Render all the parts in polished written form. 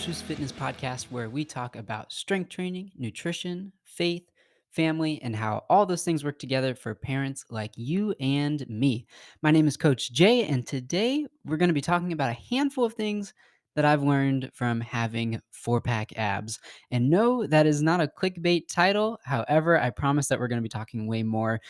Socials Fitness podcast where we talk about strength training, nutrition, faith, family, and how all those things work together for parents like you and me. My name is Coach Jay, and today we're going to be talking about a handful of things that I've learned from having four-pack abs. And no, that is not a clickbait title. However, I promise that we're going to be talking way more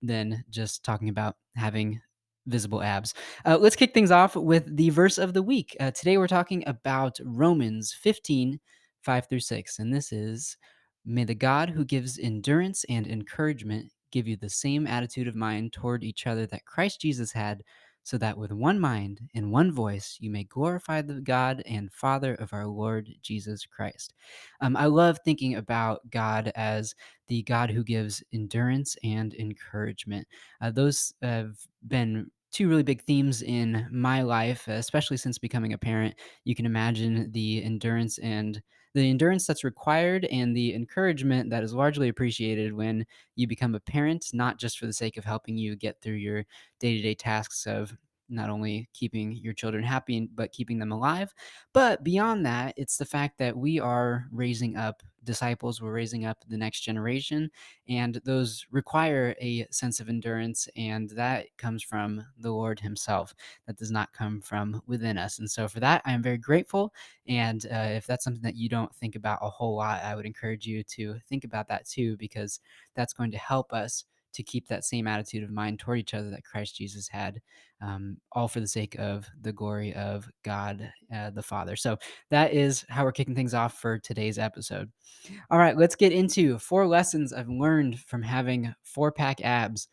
than just talking about having visible abs. Let's kick things off with the verse of the week. Today we're talking about Romans 15, 5 through 6. And this is, may the God who gives endurance and encouragement give you the same attitude of mind toward each other that Christ Jesus had, so that with one mind and one voice you may glorify the God and Father of our Lord Jesus Christ. I love thinking about God as the God who gives endurance and encouragement. Those have been two really big themes in my life, especially since becoming a parent. You can imagine the endurance that's required and the encouragement that is largely appreciated when you become a parent, not just for the sake of helping you get through your day-to-day tasks of not only keeping your children happy but keeping them alive. But beyond that, it's the fact that we are raising up disciples, we're raising up the next generation, and those require a sense of endurance, and that comes from the Lord Himself. That does not come from within us. And so, for that, I am very grateful. And if that's something that you don't think about a whole lot, I would encourage you to think about that too, because that's going to help us to keep that same attitude of mind toward each other that Christ Jesus had, all for the sake of the glory of God the Father. So, that is how we're kicking things off for today's episode. All right, let's get into 4 lessons I've learned from having four-pack abs.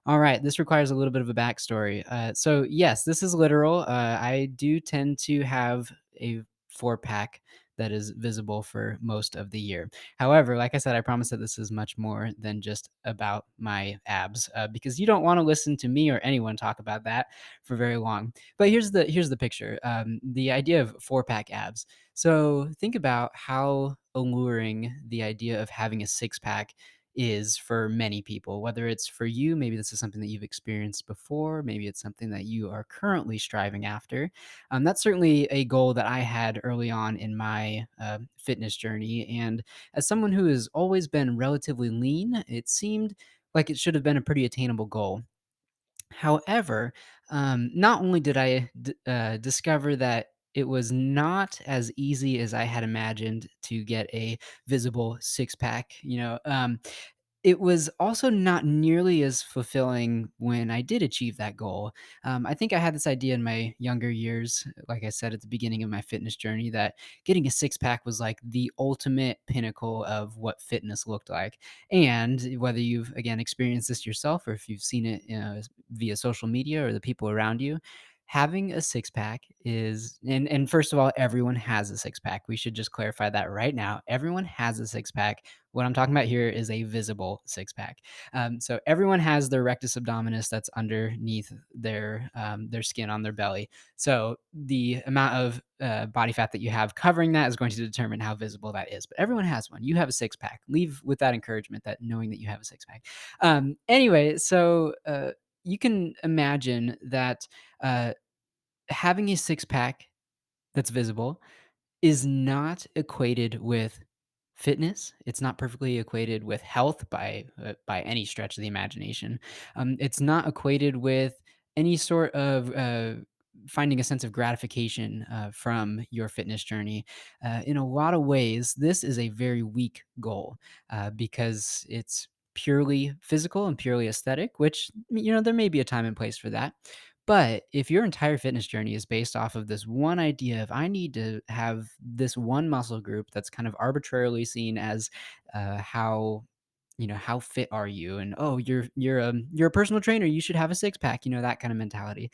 All right, this requires a little bit of a backstory. So, yes, this is literal. I do tend to have a four-pack that is visible for most of the year. However, like I said, I promise that this is much more than just about my abs, because you don't want to listen to me or anyone talk about that for very long. But here's the picture. The idea of four-pack abs. So think about how alluring the idea of having a six pack is for many people. Whether it's for you, maybe this is something that you've experienced before, maybe it's something that you are currently striving after. That's certainly a goal that I had early on in my fitness journey. And as someone who has always been relatively lean, it seemed like it should have been a pretty attainable goal. However, not only did I discover that it was not as easy as I had imagined to get a visible six pack, it was also not nearly as fulfilling when I did achieve that goal. I think I had this idea in my younger years, like I said at the beginning of my fitness journey, that getting a six pack was like the ultimate pinnacle of what fitness looked like. And whether you've, again, experienced this yourself or if you've seen it via social media or the people around you, having a six pack is, and first of all, everyone has a six pack. We should just clarify that right now. Everyone has a six pack. What I'm talking about here is a visible six pack. So everyone has their rectus abdominis that's underneath their skin on their belly. So the amount of body fat that you have covering that is going to determine how visible that is. But everyone has one. You have a six pack. Leave with that encouragement, that knowing that you have a six pack. Anyway, so you can imagine that uh, having a six pack that's visible is not equated with fitness. It's not perfectly equated with health by any stretch of the imagination. It's not equated with any sort of finding a sense of gratification from your fitness journey. In a lot of ways, this is a very weak goal because it's purely physical and purely aesthetic, which, there may be a time and place for that. But if your entire fitness journey is based off of this one idea of I need to have this one muscle group that's kind of arbitrarily seen as how fit are you, and oh, you're a personal trainer, you should have a six pack, that kind of mentality.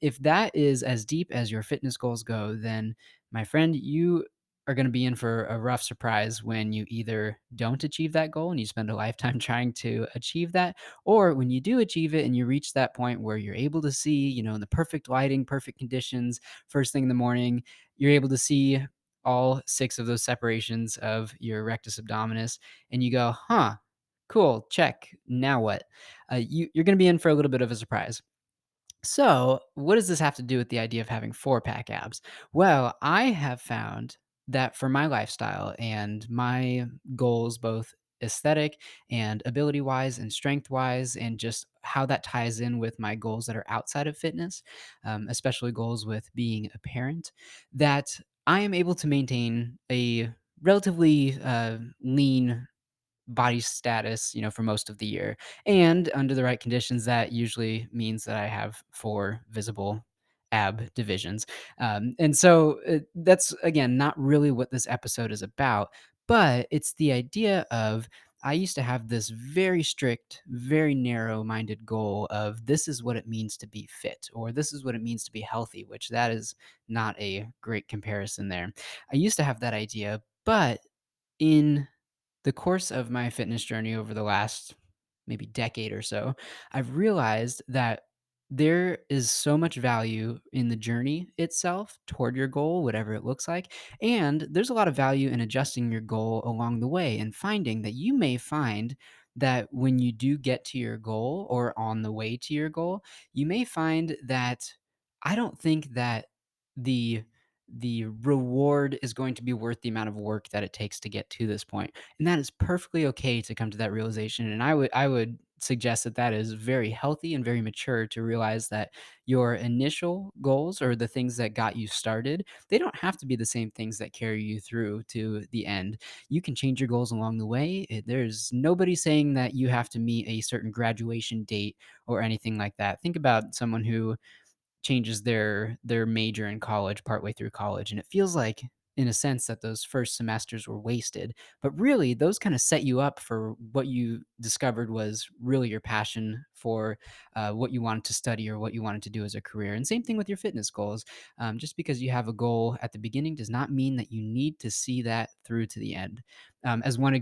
If that is as deep as your fitness goals go, then my friend, you are going to be in for a rough surprise when you either don't achieve that goal and you spend a lifetime trying to achieve that, or when you do achieve it and you reach that point where you're able to see, in the perfect lighting, perfect conditions, first thing in the morning, you're able to see all six of those separations of your rectus abdominis, and you go, huh, cool, check. Now what? You're going to be in for a little bit of a surprise. So, what does this have to do with the idea of having four-pack abs? Well, I have found that for my lifestyle and my goals, both aesthetic and ability-wise and strength-wise, and just how that ties in with my goals that are outside of fitness, especially goals with being a parent, that I am able to maintain a relatively lean body status, for most of the year. And under the right conditions, that usually means that I have four visible ab divisions. And so that's, again, not really what this episode is about, but it's the idea of I used to have this very strict, very narrow minded goal of this is what it means to be fit, or this is what it means to be healthy, which that is not a great comparison there. I used to have that idea, but in the course of my fitness journey over the last maybe decade or so, I've realized that there is so much value in the journey itself toward your goal, whatever it looks like. And there's a lot of value in adjusting your goal along the way and finding that you may find that when you do get to your goal or on the way to your goal, you may find that I don't think that the the reward is going to be worth the amount of work that it takes to get to this point, and that is perfectly okay to come to that realization. And I would suggest that that is very healthy and very mature to realize that your initial goals or the things that got you started, they don't have to be the same things that carry you through to the end. You can change your goals along the way. There's nobody saying that you have to meet a certain graduation date or anything like that. Think about someone who changes their major in college partway through college, and it feels like in a sense that those first semesters were wasted, but really those kind of set you up for what you discovered was really your passion for what you wanted to study or what you wanted to do as a career. And same thing with your fitness goals. Just because you have a goal at the beginning does not mean that you need to see that through to the end. As one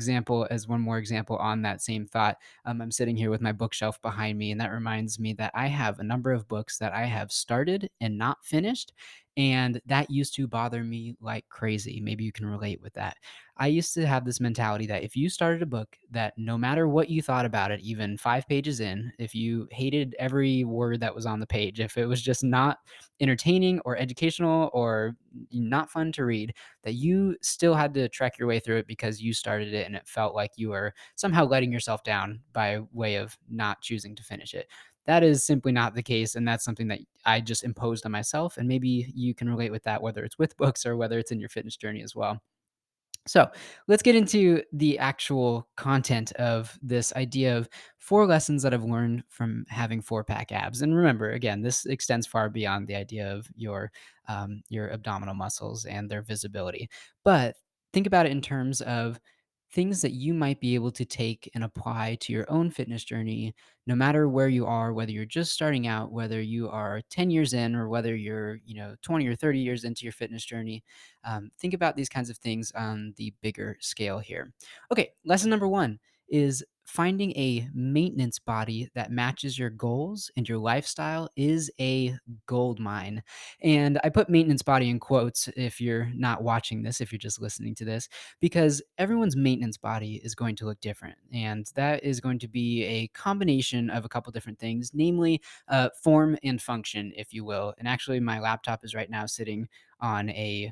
more example on that same thought, I'm sitting here with my bookshelf behind me, and that reminds me that I have a number of books that I have started and not finished. And that used to bother me like crazy. Maybe you can relate with that. I used to have this mentality that if you started a book, that no matter what you thought about it, even 5 pages in, if you hated every word that was on the page, if it was just not entertaining or educational or not fun to read, that you still had to trek your way through it because you started it and it felt like you were somehow letting yourself down by way of not choosing to finish it. That is simply not the case. And that's something that I just imposed on myself. And maybe you can relate with that, whether it's with books or whether it's in your fitness journey as well. So let's get into the actual content of this idea of four lessons that I've learned from having four-pack abs. And remember, again, this extends far beyond the idea of your abdominal muscles and their visibility. But think about it in terms of things that you might be able to take and apply to your own fitness journey, no matter where you are, whether you're just starting out, whether you are 10 years in, or whether you're 20 or 30 years into your fitness journey. Think about these kinds of things on the bigger scale here. Okay, lesson number one is finding a maintenance body that matches your goals and your lifestyle is a gold mine. And I put maintenance body in quotes if you're not watching this, if you're just listening to this, because everyone's maintenance body is going to look different. And that is going to be a combination of a couple different things, namely form and function, if you will. And actually, my laptop is right now sitting on a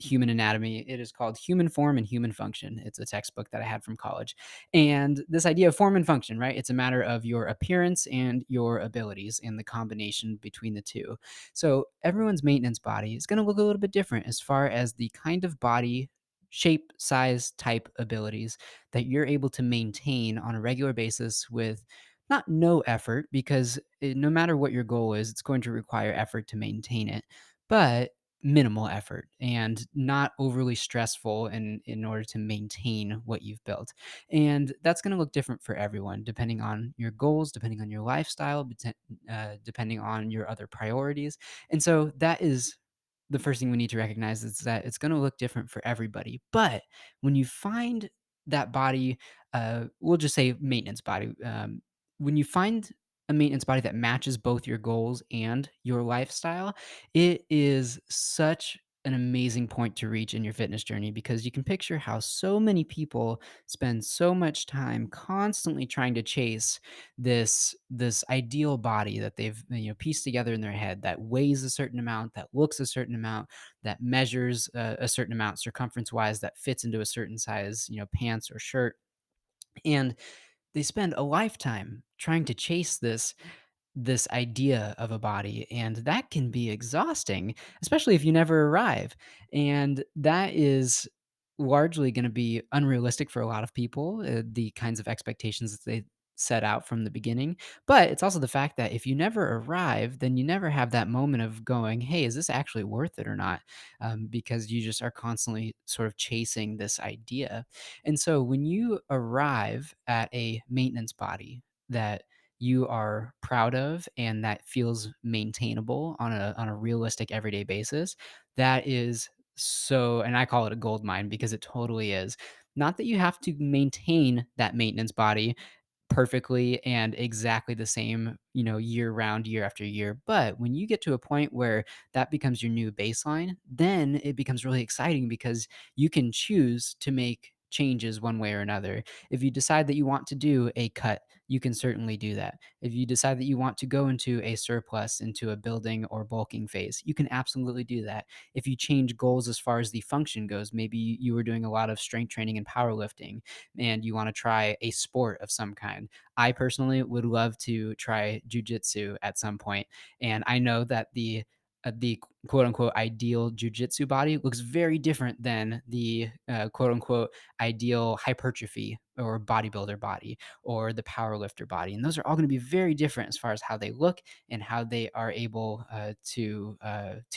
human anatomy. It is called Human Form and Human Function. It's a textbook that I had from college. And this idea of form and function, right? It's a matter of your appearance and your abilities and the combination between the two. So everyone's maintenance body is going to look a little bit different as far as the kind of body shape, size, type abilities that you're able to maintain on a regular basis with not no effort, because no matter what your goal is, it's going to require effort to maintain it, but minimal effort and not overly stressful in order to maintain what you've built. And that's going to look different for everyone, depending on your goals, depending on your lifestyle, depending on your other priorities. And so that is the first thing we need to recognize, is that it's going to look different for everybody. But when you find that body, we'll just say maintenance body, when you find a maintenance body that matches both your goals and your lifestyle, it is such an amazing point to reach in your fitness journey because you can picture how so many people spend so much time constantly trying to chase this ideal body that they've pieced together in their head that weighs a certain amount, that looks a certain amount, that measures a certain amount circumference wise, that fits into a certain size, pants or shirt. And they spend a lifetime trying to chase this idea of a body, and that can be exhausting, especially if you never arrive. And that is largely going to be unrealistic for a lot of people, the kinds of expectations that they set out from the beginning. But it's also the fact that if you never arrive, then you never have that moment of going, hey, is this actually worth it or not? Because you just are constantly sort of chasing this idea. And so when you arrive at a maintenance body that you are proud of and that feels maintainable on a realistic everyday basis, that is so, and I call it a gold mine because it totally is. Not that you have to maintain that maintenance body perfectly and exactly the same, year round, year after year. But when you get to a point where that becomes your new baseline, then it becomes really exciting because you can choose to make changes one way or another. If you decide that you want to do a cut, you can certainly do that. If you decide that you want to go into a surplus, into a building or bulking phase, you can absolutely do that. If you change goals as far as the function goes, maybe you were doing a lot of strength training and powerlifting and you want to try a sport of some kind. I personally would love to try jujitsu at some point, and I know that the quote unquote ideal jujitsu body looks very different than the quote unquote ideal hypertrophy or bodybuilder body or the powerlifter body. And those are all going to be very different as far as how they look and how they are able to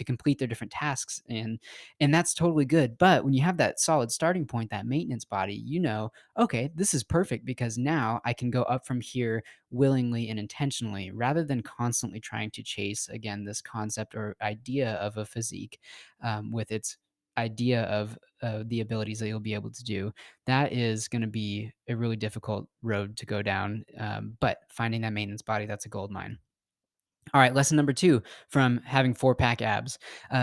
complete their different tasks. And that's totally good. But when you have that solid starting point, that maintenance body, okay, this is perfect because now I can go up from here willingly and intentionally rather than constantly trying to chase, again, this concept or idea of a physique with its idea of the abilities that you'll be able to do. That is going to be a really difficult road to go down. But finding that maintenance body, that's a gold mine. All right, lesson number two from having four pack abs.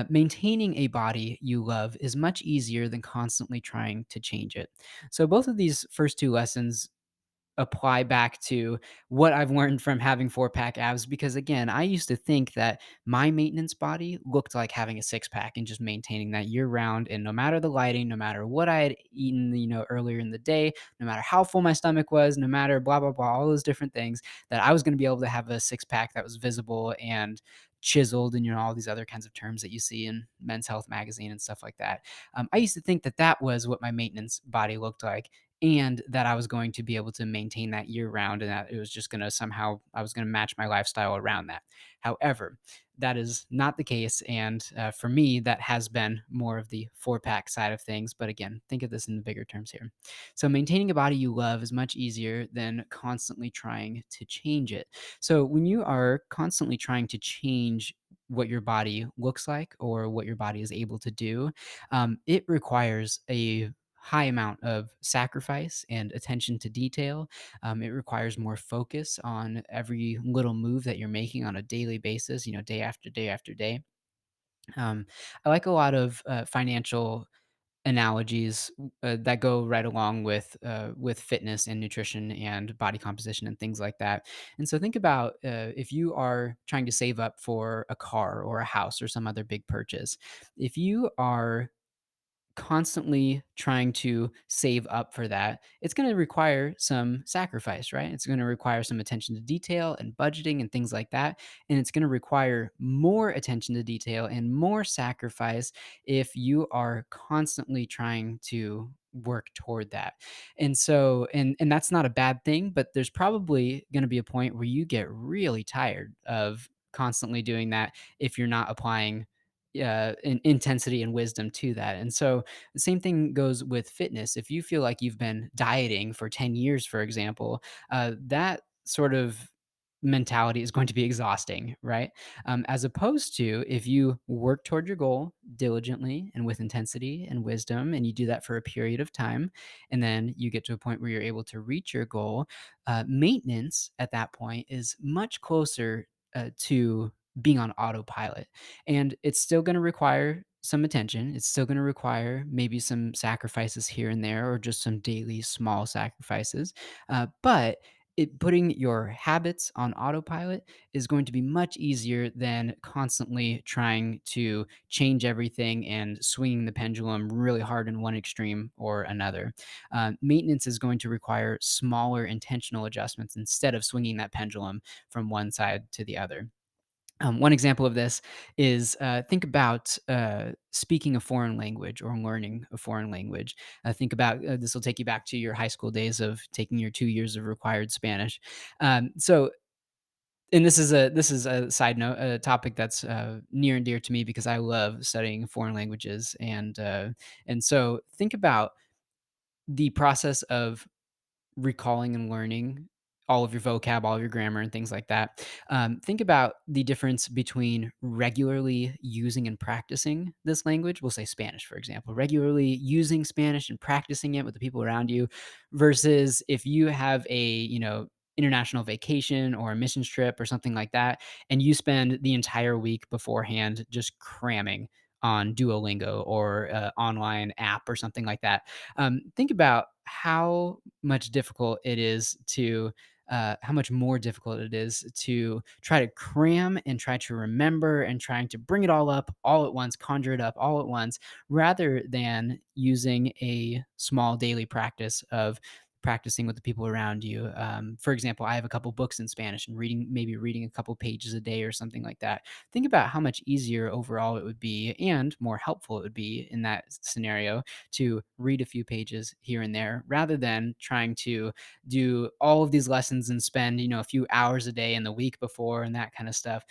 Maintaining a body you love is much easier than constantly trying to change it. So, both of these first two lessons apply back to what I've learned from having four pack abs because again, I used to think that my maintenance body looked like having a six pack and just maintaining that year round. And no matter the lighting, no matter what I had eaten, earlier in the day, no matter how full my stomach was, no matter blah, blah, blah, all those different things, that I was going to be able to have a six pack that was visible and chiseled and all these other kinds of terms that you see in Men's Health magazine and stuff like that. I used to think that that was what my maintenance body looked like and that I was going to be able to maintain that year round and that it was just going to somehow, I was going to match my lifestyle around that. However, that is not the case. And for me, that has been more of the four pack side of things. But again, think of this in the bigger terms here. So, maintaining a body you love is much easier than constantly trying to change it. So, when you are constantly trying to change what your body looks like or what your body is able to do, it requires a high amount of sacrifice and attention to detail. It requires more focus on every little move that you're making on a daily basis, day after day after day. Um, I like a lot of financial analogies that go right along with fitness and nutrition and body composition and things like that. And so think about if you are trying to save up for a car or a house or some other big purchase. If you are constantly trying to save up for that, it's going to require some sacrifice, right? It's going to require some attention to detail and budgeting and things like that. And it's going to require more attention to detail and more sacrifice if you are constantly trying to work toward that. And so and that's not a bad thing, but there's probably going to be a point where you get really tired of constantly doing that if you're not applying intensity and wisdom to that. And so the same thing goes with fitness. If you feel like you've been dieting for 10 years, for example, that sort of mentality is going to be exhausting, right? As opposed to if you work toward your goal diligently and with intensity and wisdom, and you do that for a period of time, and then you get to a point where you're able to reach your goal, maintenance at that point is much closer to being on autopilot. And it's still going to require some attention. It's still going to require maybe some sacrifices here and there, or just some daily small sacrifices. But putting your habits on autopilot is going to be much easier than constantly trying to change everything and swinging the pendulum really hard in one extreme or another. Maintenance is going to require smaller intentional adjustments instead of swinging that pendulum from one side to the other. One example of this is think about speaking a foreign language or learning a foreign language. Think about this will take you back to your high school days of taking your 2 years of required Spanish. So, and this is a side note, a topic that's near and dear to me because I love studying foreign languages, and so think about the process of recalling and learning all of your vocab, all of your grammar, and things like that. Think about the difference between regularly using and practicing this language. We'll say Spanish, for example, regularly using Spanish and practicing it with the people around you, versus if you have a international vacation or a missions trip or something like that, and you spend the entire week beforehand just cramming on Duolingo or online app or something like that. Think about how much more difficult it is to try to cram and try to remember and trying to bring it all up all at once, conjure it up all at once, rather than using a small daily practice of practicing with the people around you. For example, I have a couple books in Spanish and maybe reading a couple pages a day or something like that. Think about how much easier overall it would be and more helpful it would be in that scenario to read a few pages here and there, rather than trying to do all of these lessons and spend a few hours a day in the week before and that kind of stuff.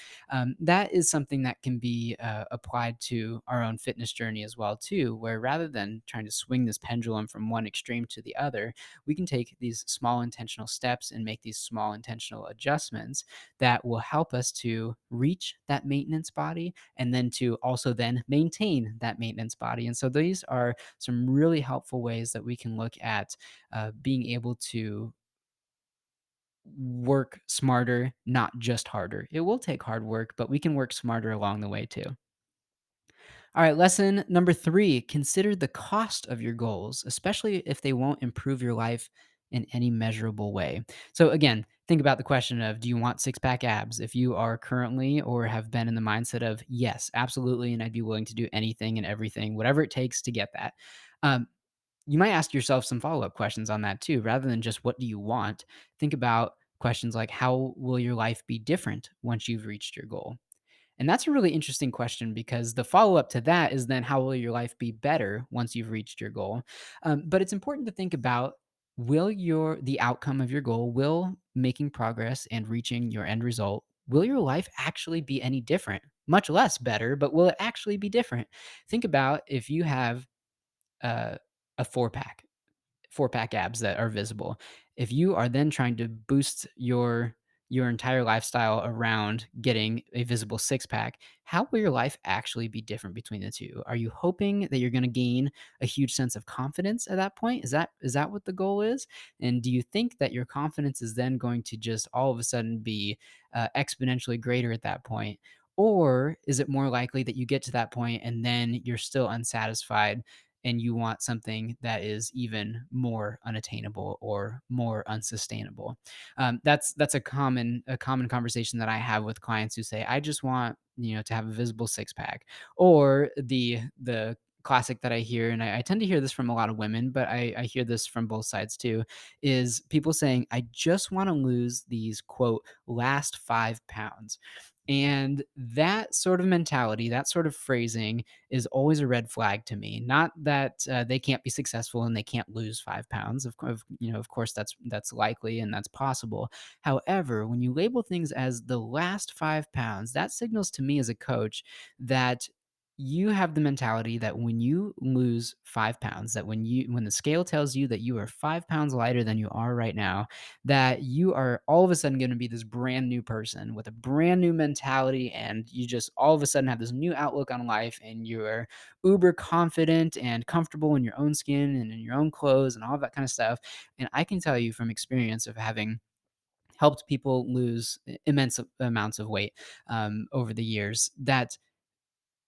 That is something that can be applied to our own fitness journey as well too, where rather than trying to swing this pendulum from one extreme to the other, we can take these small intentional steps and make these small intentional adjustments that will help us to reach that maintenance body, and then to also then maintain that maintenance body. And so these are some really helpful ways that we can look at being able to work smarter, not just harder. It will take hard work, but we can work smarter along the way too. All right, lesson number three, consider the cost of your goals, especially if they won't improve your life in any measurable way. So, again, think about the question of, do you want six pack abs? If you are currently or have been in the mindset of, yes, absolutely, and I'd be willing to do anything and everything, whatever it takes to get that. Um, you might ask yourself some follow up questions on that too, rather than just what do you want. Think about questions like, how will your life be different once you've reached your goal? And that's a really interesting question, because the follow up to that is then, how will your life be better once you've reached your goal? But it's important to think about, the outcome of your goal, will making progress and reaching your end result, will your life actually be any different? Much less better, but will it actually be different? Think about if you have uh, a four pack abs that are visible. If you are then trying to boost your entire lifestyle around getting a visible six pack, how will your life actually be different between the two? Are you hoping that you're going to gain a huge sense of confidence at that point? Is that what the goal is? And do you think that your confidence is then going to just all of a sudden be exponentially greater at that point? Or is it more likely that you get to that point and then you're still unsatisfied and you want something that is even more unattainable or more unsustainable? That's a common conversation that I have with clients who say, I just want to have a visible six pack, or the classic that I hear, and I tend to hear this from a lot of women, but I hear this from both sides too, is people saying, I just want to lose these quote last 5 pounds. And that sort of mentality, that sort of phrasing is always a red flag to me. Not that they can't be successful and they can't lose 5 pounds. Of course, that's likely and that's possible. However, when you label things as the last 5 pounds, that signals to me as a coach that you have the mentality that when you lose 5 pounds, that when the scale tells you that you are 5 pounds lighter than you are right now, that you are all of a sudden going to be this brand new person with a brand new mentality, and you just all of a sudden have this new outlook on life, and you're uber confident and comfortable in your own skin and in your own clothes and all that kind of stuff. And I can tell you from experience of having helped people lose immense amounts of weight over the years, that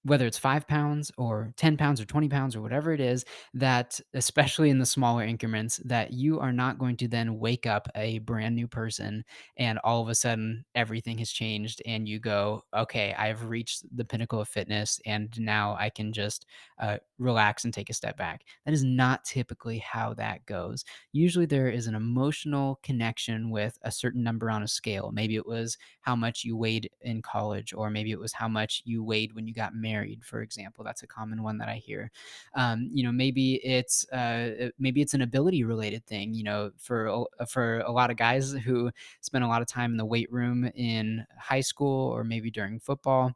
whether it's 5 pounds or 10 pounds or 20 pounds or whatever it is, that especially in the smaller increments, that you are not going to then wake up a brand new person and all of a sudden everything has changed and you go, okay, I've reached the pinnacle of fitness and now I can just relax and take a step back. That is not typically how that goes. Usually there is an emotional connection with a certain number on a scale. Maybe it was how much you weighed in college, or maybe it was how much you weighed when you got married, for example. That's a common one that I hear. Maybe it's an ability related thing. For a lot of guys who spend a lot of time in the weight room in high school or maybe during football,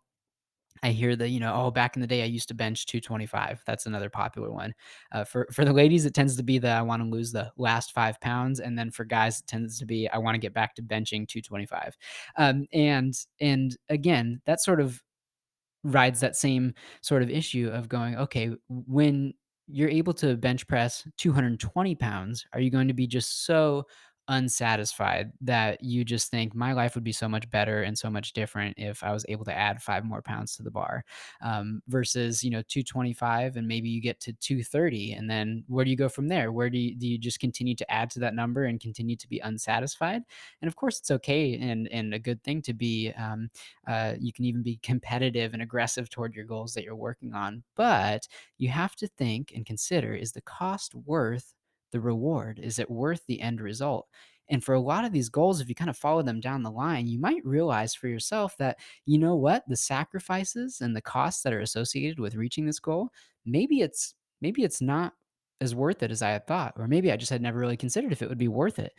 I hear that, oh, back in the day, I used to bench 225. That's another popular one. For the ladies, it tends to be that I want to lose the last 5 pounds, and then for guys, it tends to be I want to get back to benching 225. And again, that sort of rides that same sort of issue of going, okay, when you're able to bench press 220 pounds, are you going to be just so unsatisfied that you just think my life would be so much better and so much different if I was able to add 5 more pounds to the bar, versus 225, and maybe you get to 230, and then where do you go from there? Where do you just continue to add to that number and continue to be unsatisfied? And of course, it's okay and a good thing to be. You can even be competitive and aggressive toward your goals that you're working on. But you have to think and consider, is the cost worth the reward? Is it worth the end result? And for a lot of these goals, if you kind of follow them down the line, you might realize for yourself that, you know what, the sacrifices and the costs that are associated with reaching this goal, maybe it's not as worth it as I had thought, or maybe I just had never really considered if it would be worth it.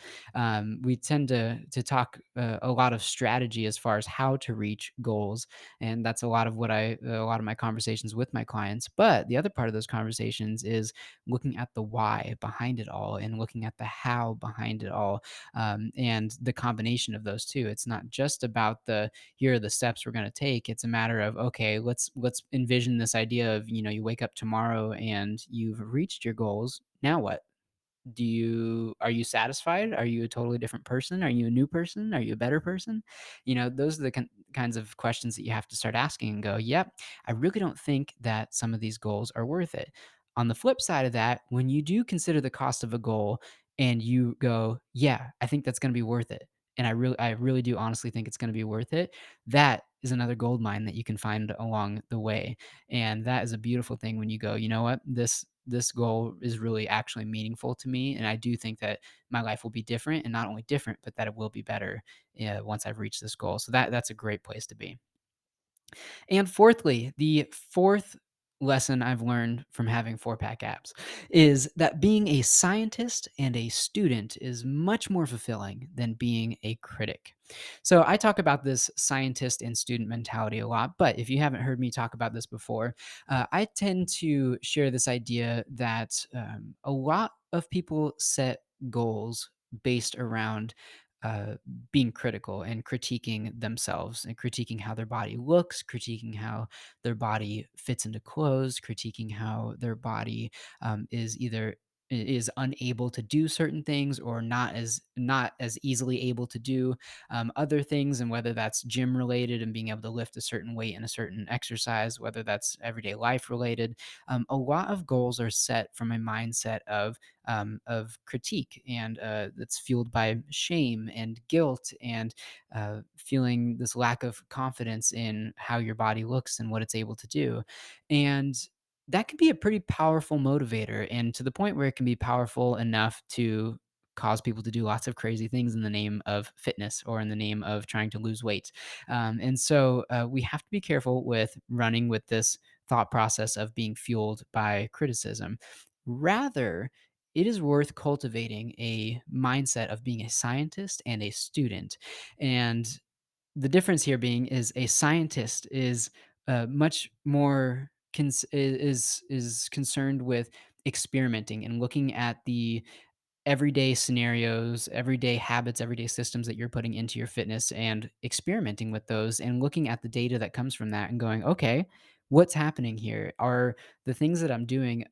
We tend to talk a lot of strategy as far as how to reach goals, and that's a lot of my conversations with my clients. But the other part of those conversations is looking at the why behind it all and looking at the how behind it all, and the combination of those two. It's not just about the here are the steps we're going to take. It's a matter of, okay, let's envision this idea of, you wake up tomorrow and you've reached your goals. Now what? Are you satisfied? Are you a totally different person? Are you a new person? Are you a better person? Those are the kinds of questions that you have to start asking and go, yep, I really don't think that some of these goals are worth it. On the flip side of that, when you do consider the cost of a goal and you go, yeah, I think that's going to be worth it, and I really do honestly think it's going to be worth it, that is another gold mine that you can find along the way. And that is a beautiful thing when you go, you know what, this goal is really actually meaningful to me, and I do think that my life will be different, and not only different, but that it will be better, once I've reached this goal. So that's a great place to be. And fourthly, the fourth lesson I've learned from having four-pack abs is that being a scientist and a student is much more fulfilling than being a critic. So I talk about this scientist and student mentality a lot, but if you haven't heard me talk about this before, I tend to share this idea that a lot of people set goals based around uh, being critical and critiquing themselves and critiquing how their body looks, critiquing how their body fits into clothes, critiquing how their body is unable to do certain things, or not as easily able to do other things, and whether that's gym related and being able to lift a certain weight in a certain exercise, whether that's everyday life related. A lot of goals are set from a mindset of critique, and that's fueled by shame and guilt and feeling this lack of confidence in how your body looks and what it's able to do. And that can be a pretty powerful motivator, and to the point where it can be powerful enough to cause people to do lots of crazy things in the name of fitness or in the name of trying to lose weight. And so we have to be careful with running with this thought process of being fueled by criticism. Rather, it is worth cultivating a mindset of being a scientist and a student. And the difference here being is a scientist is much more is concerned with experimenting and looking at the everyday scenarios, everyday habits, everyday systems that you're putting into your fitness and experimenting with those and looking at the data that comes from that and going, okay, what's happening here? Are the things that I'm doing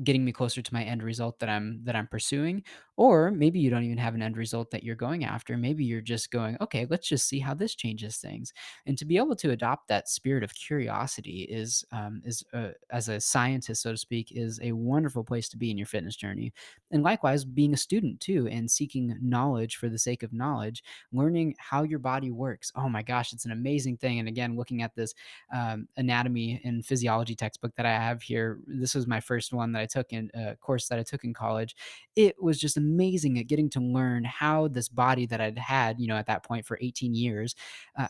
getting me closer to my end result that I'm pursuing, Or maybe you don't even have an end result that you're going after. Maybe you're just going, okay, let's just see how this changes things. And to be able to adopt that spirit of curiosity as a scientist, so to speak, is a wonderful place to be in your fitness journey. And likewise, being a student too, and seeking knowledge for the sake of knowledge, learning how your body works. Oh my gosh, it's an amazing thing. And again, looking at this anatomy and physiology textbook that I have here, this was my first one that I took in a course that I took in college. It was just amazing at getting to learn how this body that I'd had, at that point for 18 years,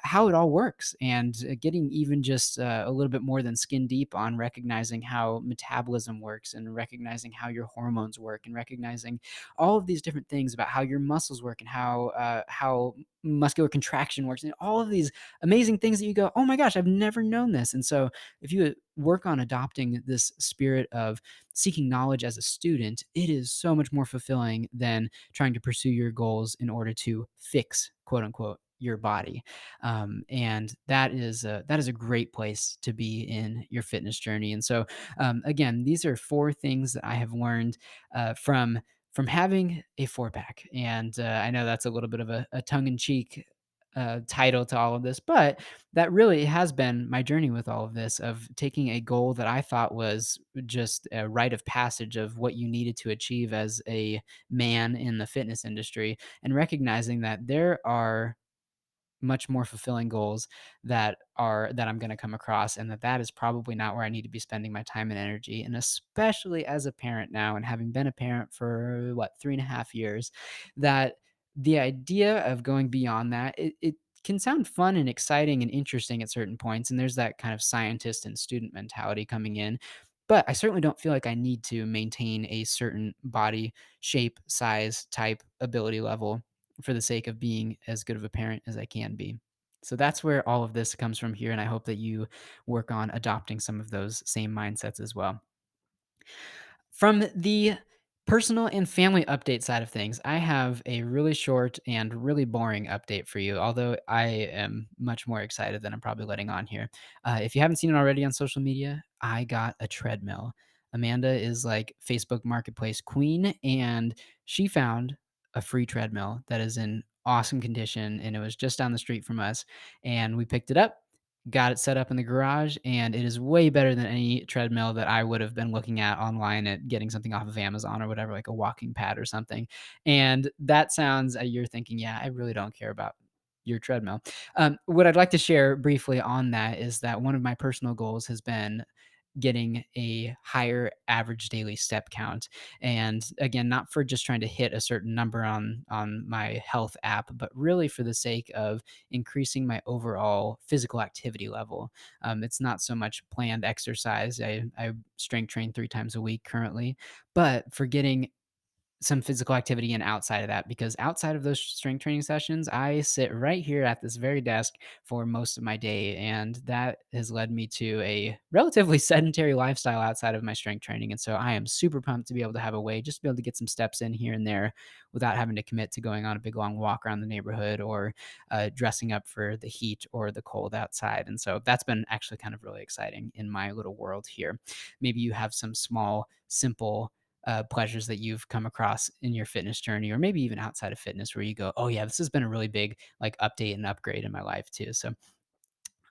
how it all works, and getting even just a little bit more than skin deep on recognizing how metabolism works, and recognizing how your hormones work, and recognizing all of these different things about how your muscles work, and how muscular contraction works, and all of these amazing things that you go, oh my gosh, I've never known this. And so if you work on adopting this spirit of seeking knowledge as a student, it is so much more fulfilling than trying to pursue your goals in order to fix, quote unquote, your body. And that is a great place to be in your fitness journey. And so, again, these are four things that I have learned from having a four pack. And I know that's a little bit of a tongue in cheek title to all of this, but that really has been my journey with all of this, of taking a goal that I thought was just a rite of passage of what you needed to achieve as a man in the fitness industry, and recognizing that there are much more fulfilling goals that I'm going to come across, and that is probably not where I need to be spending my time and energy. And especially as a parent now, and having been a parent for what, 3.5 years, that the idea of going beyond that, it can sound fun and exciting and interesting at certain points, and there's that kind of scientist and student mentality coming in. But I certainly don't feel like I need to maintain a certain body shape, size, type, ability level for the sake of being as good of a parent as I can be. So that's where all of this comes from here. And I hope that you work on adopting some of those same mindsets as well. From the personal and family update side of things, I have a really short and really boring update for you, although I am much more excited than I'm probably letting on here. If you haven't seen it already on social media, I got a treadmill. Amanda is like Facebook Marketplace queen, and she found a free treadmill that is in awesome condition, and it was just down the street from us. And we picked it up, got it set up in the garage, and it is way better than any treadmill that I would have been looking at online at getting something off of Amazon or whatever, like a walking pad or something. And that sounds, you're thinking, yeah, I really don't care about your treadmill. What I'd like to share briefly on that is that one of my personal goals has been getting a higher average daily step count. And again, not for just trying to hit a certain number on my health app, but really for the sake of increasing my overall physical activity level. It's not so much planned exercise. I strength train 3 times a week currently, but for getting some physical activity and outside of that, because outside of those strength training sessions, I sit right here at this very desk for most of my day. And that has led me to a relatively sedentary lifestyle outside of my strength training. And so I am super pumped to be able to have a way just to be able to get some steps in here and there without having to commit to going on a big long walk around the neighborhood, or dressing up for the heat or the cold outside. And so that's been actually kind of really exciting in my little world here. Maybe you have some small, simple pleasures that you've come across in your fitness journey, or maybe even outside of fitness, where you go, oh yeah, this has been a really big like update and upgrade in my life too. So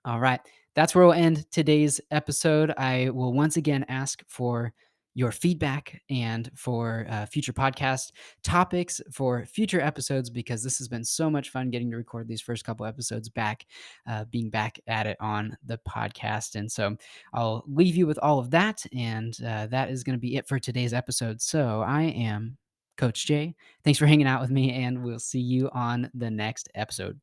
all right. That's where we'll end today's episode. I will once again ask for your feedback and for future podcast topics for future episodes, because this has been so much fun getting to record these first couple episodes back, being back at it on the podcast. And so I'll leave you with all of that. And that is going to be it for today's episode. So I am Coach Jay. Thanks for hanging out with me, and we'll see you on the next episode.